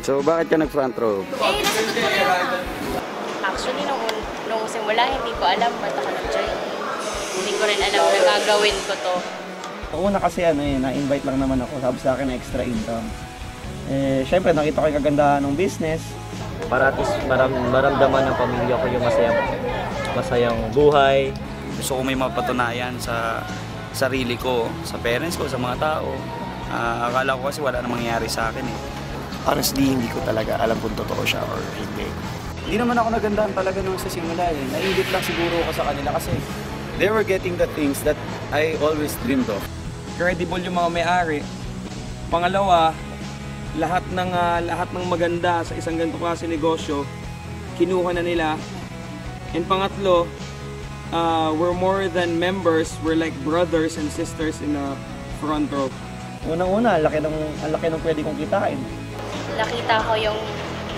So bakit ka nag-front row? Nasa tutulong ako. Actually, nung simula, hindi ko alam ba't ako nag-join. Hindi ko rin alam na gagawin ko to. Una kasi na-invite lang naman ako, sabi sa akin na extra income. Syempre nakita ko yung kagandahan ng business. Para at least maramdaman ng pamilya ko yung masayang buhay. Gusto ko may mapatunayan sa sarili ko, sa parents ko, sa mga tao. Akala ko kasi wala namang mangyayari sa akin eh. Honestly, hindi ko talaga alam kung totoo siya or hindi. Hindi naman ako nagandahan talaga nung sa simula eh. Nainggit lang siguro ako sa kanila kasi they were getting the things that I always dreamed of. Credible yung mga may-ari. Pangalawa, lahat ng maganda sa isang ganito klase negosyo, kinuha na nila. And pangatlo, we're more than members, we're like brothers and sisters in the front row. Unang-una, ang laki ng pwede kong kitain. Nakita ko yung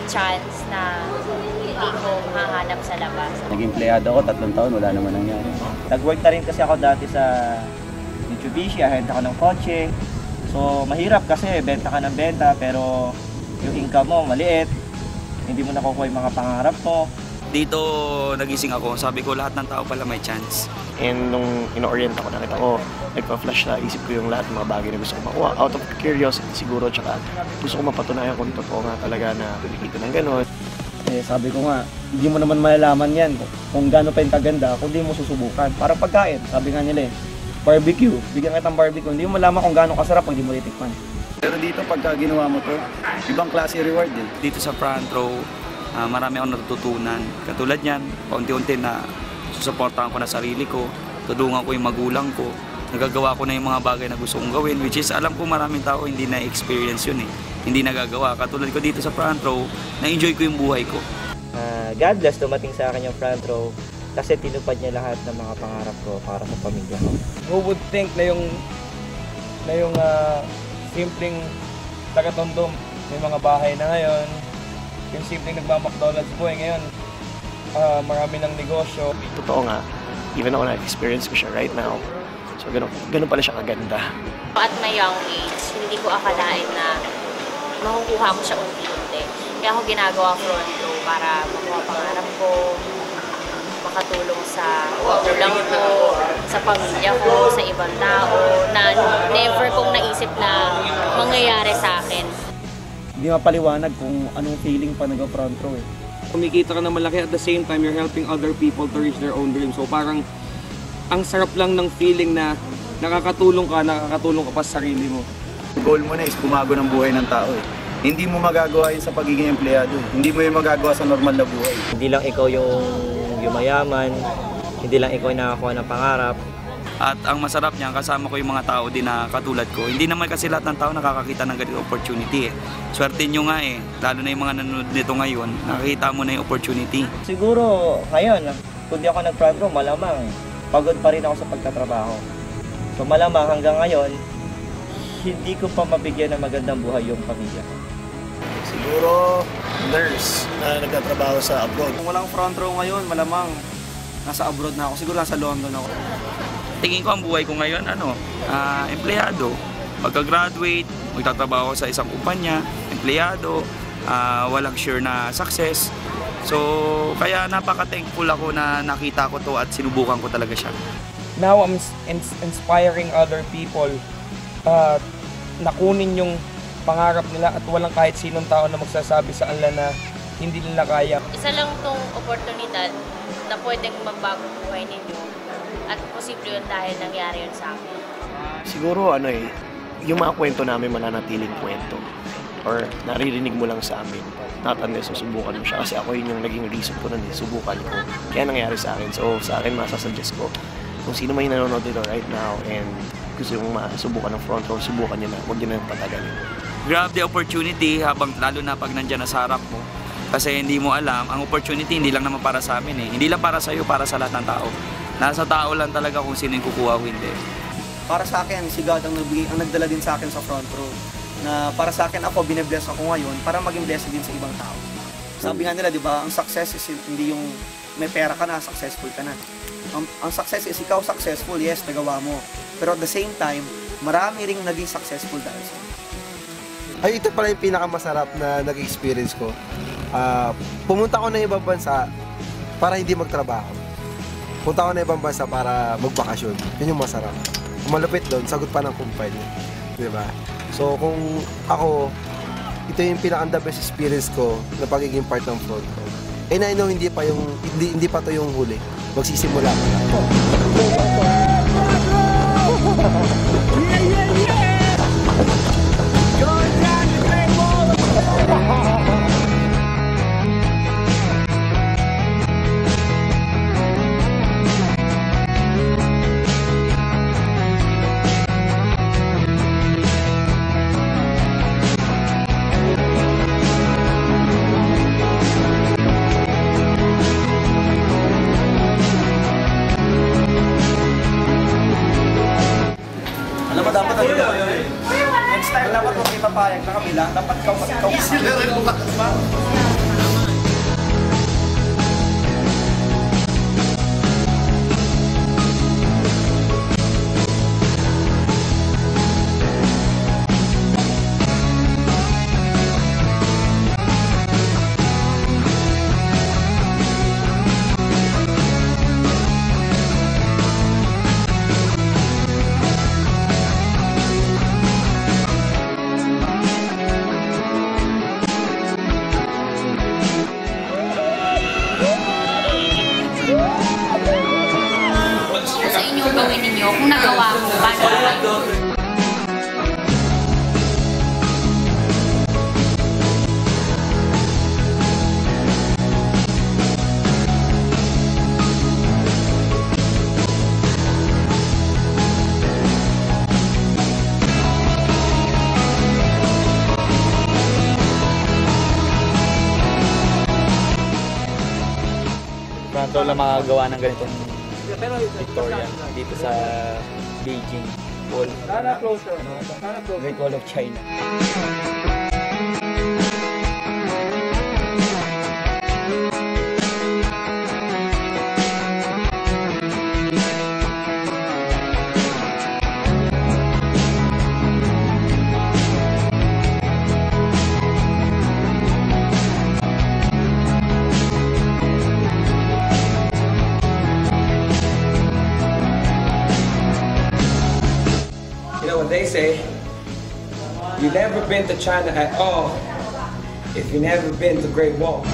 chance na hindi ko mahanap sa labas. Naging empleyado ako, 3 taon, wala naman nangyari. Nag-work na rin kasi ako dati sa Mitsubishi, ahente ako ng kotse. So, mahirap kasi benta ka ng benta, pero yung income mo maliit. Hindi mo nakukuha yung mga pangarap mo. Dito nagising ako, sabi ko lahat ng tao pala may chance. And nung ino-orient ako, nakita ko, nagpa-flash sa isip ko yung lahat ng mga bagay na gusto ko makuha. Out of curiosity siguro, tsaka gusto ko mapatunayan kung totoo nga talaga na kumikita ng gano'n. Sabi ko nga, hindi mo naman malalaman yan kung gaano pa yung kaganda kung hindi mo susubukan. Parang pagkain, sabi nga nila barbecue, bigyan kitang barbecue, hindi mo malaman kung gaano kasarap pag hindi mo titikman. Pero dito pagka ginawa mo to, ibang klase reward eh. Dito sa front row, marami akong natututunan. Katulad yan, paunti-unti na susuportahan ko na sarili ko, tulungan ko yung magulang ko, nagagawa ko na yung mga bagay na gusto kong gawin, which is alam ko maraming tao hindi na-experience yun eh, hindi nagagawa. Katulad ko dito sa front row, na-enjoy ko yung buhay ko. God bless, dumating sa akin yung front row kasi tinupad niya lahat ng mga pangarap ko para sa pamilya ko. Who would think na yung simpleng taga-Tondo, may mga bahay na ngayon, yung simpleng nagma-McDonald's boy ngayon, marami ng negosyo. Totoo nga, even ako na-experience ko siya right now. So, ganun pala siya kaganda. At my young age, hindi ko akalain na makukuha mo siya unti-unti. Kaya ako ginagawa front row para makuha pangarap ko, makatulong sa magulang ko, sa pamilya ko, sa ibang tao, na never kong naisip na mangyayari sa akin. Hindi mapaliwanag kung anong feeling pa nag-front row eh. Kumikita ka na malaki at the same time you're helping other people to reach their own dreams. So parang ang sarap lang ng feeling na nakakatulong ka pa sa sarili mo. Goal mo na is bumago ng buhay ng tao eh. Hindi mo magagawa yun sa pagiging empleyado. Hindi mo yun magagawa sa normal na buhay. Hindi lang ikaw yung mayaman, hindi lang ikaw yung nakakuha ng pangarap. At ang masarap niya, kasama ko yung mga tao din na katulad ko. Hindi naman kasi lahat ng tao nakakakita ng ganitong opportunity eh. Swerte nyo nga eh, lalo na yung mga nanonood nito ngayon, nakikita mo na yung opportunity. Siguro ngayon, kung di ako nag-front row, malamang pagod pa rin ako sa pagtatrabaho. So malamang hanggang ngayon, hindi ko pa mabigyan ng magandang buhay yung pamilya ko. Siguro, nurse na nagtatrabaho sa abroad. Kung walang front row ngayon, malamang nasa abroad na ako. Siguro nasa London ako. Tingin ko ang buhay ko ngayon, empleyado. Pagka-graduate, magtatrabaho sa isang kumpanya, empleyado, walang sure na success. So, kaya napaka-thankful ako na nakita ko to at sinubukan ko talaga siya. Now I'm inspiring other people na kunin yung pangarap nila at walang kahit sinong tao na magsasabi sa kanila na hindi nila kaya. Isa lang tong oportunidad na pwedeng magbago buhay ninyo at posible yun dahil nangyari yun sa akin. Siguro yung mga kwento namin mananatiling kwento or naririnig mo lang sa amin. Not unless susubukan mo siya kasi ako yun yung naging reason ko nun, subukan ko. Kaya nangyari sa akin. So sa akin masasuggest ko kung sino man yung nanonood dito right now and gusto yung masubukan ng front row, subukan nyo na, huwag nyo na patagalin. Grab the opportunity lalo na pag nandyan na sa harap mo. Kasi hindi mo alam, ang opportunity hindi lang naman para sa amin eh. Hindi lang para sa iyo, para sa lahat ng tao. Nasa tao lang talaga kung sino yung kukuha o hindi. Para sa akin, si God ang nagdala din sa akin sa front row. Na para sa akin, ako, bine-bless ako ngayon para maging blessing din sa ibang tao. Sabi nga nila, di ba, ang success is hindi yung may pera ka na, successful ka na. Ang success is ikaw successful, yes, nagawa mo. Pero at the same time, marami ring naging successful dahil sa Ay, ito pala yung pinakamasarap na nag-experience ko. Pumunta ako ng ibang bansa para hindi magtrabaho. Punta ako ng ibang bansa para magbakasyon. Yun yung masarap. Malupit doon, sagot pa ng kumpanya. Diba? So kung ako, ito yung pinaka-the best experience ko na pagiging part ng front row. And I know hindi pa to yung huli. Magsisimula pa lang. Alam mo, dapat next time dapat kung may papayag na kami lang, dapat ikaw Sa inyong gawin ninyo, kung nagawa mo, paano naman? Front row lang makagawa ng ganitong Victorian dito sa Beijing Wall. Great Wall of China. You know what they say? You've never been to China at all if you've never been to Great Wall.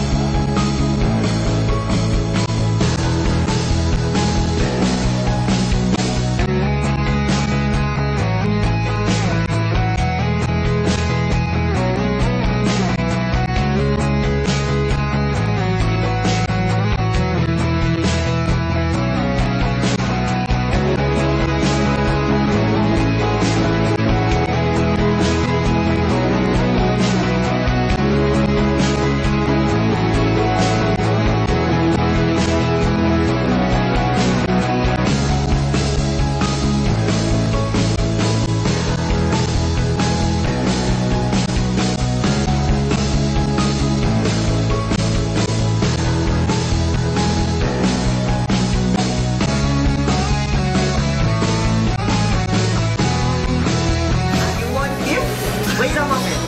Wait a moment.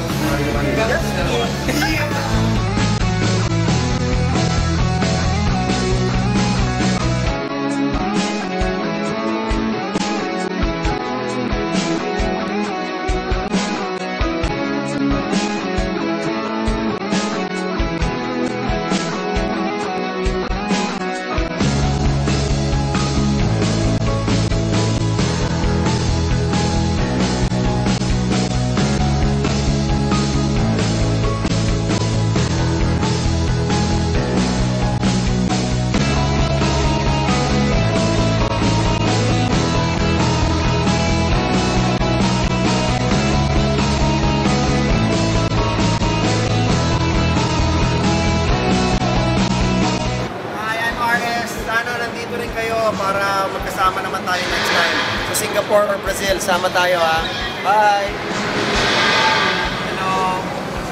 para magkasama naman tayo next time. Sa Singapore or Brazil, sama tayo ha. Bye! Hello!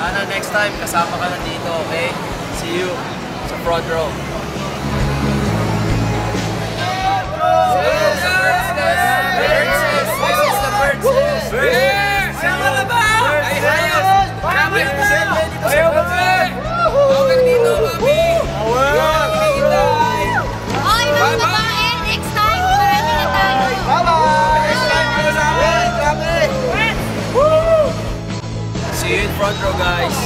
Sana next time kasama ka na dito, okay? See you sa front row. This is the bird's nest! This is the bird's nest! Sama na ba? Ay, hayos! guys.